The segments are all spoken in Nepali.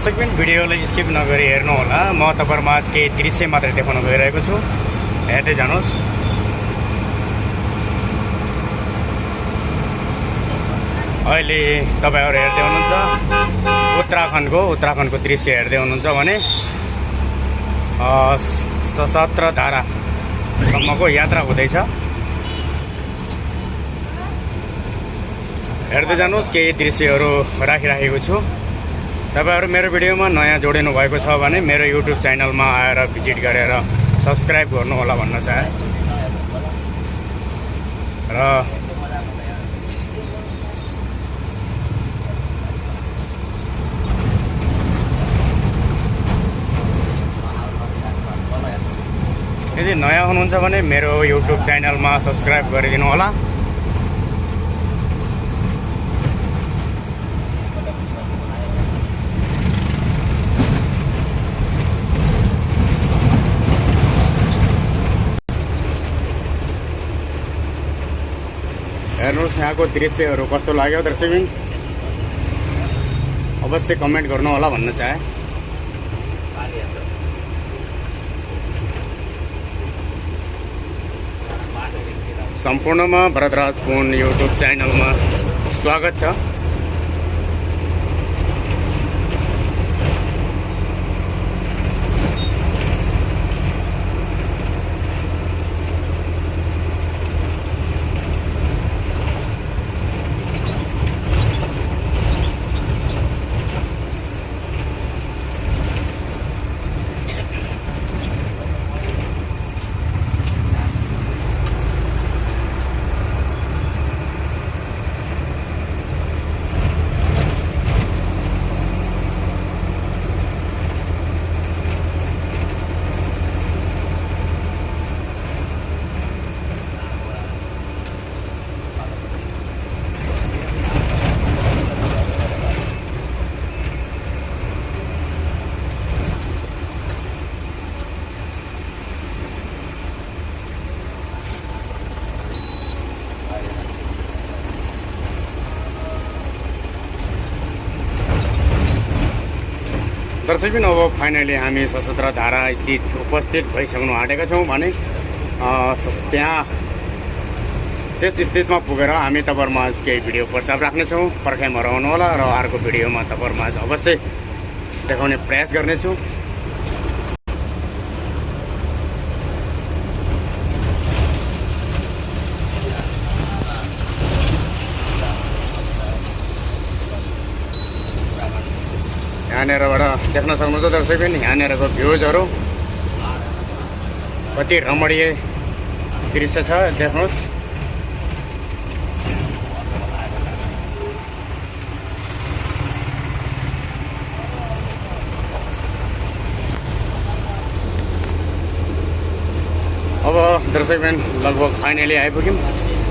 दर्शकबिन भिडियोलाई स्किप नगरी हेर्नु होला। म तपाईहरुमा आज केही दृश्य मात्रै देखाउन गइरहेको छु, हेर्दै जानुहोस्। अहिले तपाईहरु हेर्दै हुनुहुन्छ उत्तराखण्डको दृश्य हेर्दै हुनुहुन्छ भने सशस्त्र धारा सम्मको यात्रा हुँदैछ। हेर्दै जानुहोस्, केही दृश्यहरू राखिराखेको छु। तपाईहरु मेरो भिडियोमा नयाँ जोडिनु भएको छ भने मेरो युट्युब च्यानलमा आएर भिजिट गरेर सब्स्क्राइब गर्नु होला भन्न चाहे। र यदि नयाँ हुनुहुन्छ भने मेरो युट्युब च्यानलमा सब्स्क्राइब गरिदिनु होला। हेर्नुहोस् यहाँको दृश्यहरू कस्तो लाग्यो दर्शकबिन, अवश्य कमेन्ट गर्नु होला भन्न चाहे। सम्पूर्णमा भरतराज फोन युट्युब च्यानलमा स्वागत छ। दर्शकबिन अब फाइनली हामी सशस्त्र धारा स्थित उपस्थित भइसक्नु आँटेका छौँ भने त्यहाँ त्यस स्थितमा पुगेर हामी तपाईहरुमाझ केही भिडियो प्रचार राख्नेछौँ। पर्खाइमा रहनु होला र अर्को भिडियोमा तपाईहरुमाझ अवश्य देखाउने प्रयास गर्नेछु। यहाँनिरबाट देख्न सक्नुहुन्छ दर्शकबिन, यहाँनिरको भ्यूजहरू कति रमणीय दृश्य छ, देख्नुहोस्। अब दर्शकबिन लगभग फाइनली आइपुग्यौँ।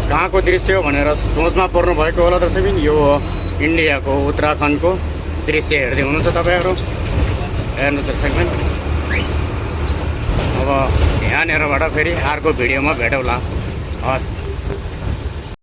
कहाँको दृश्य हो भनेर सोचमा पर्नु भएको होला दर्शकबिन, यो हो इन्डियाको उत्तराखण्डको दृश्य हेर्दै हुनुहुन्छ तपाईहरु। हेर्नुहोस् दर्शकबिन, अब यहाँनिरबाट फेरि अर्को भिडियोमा भेटौँला। हस्।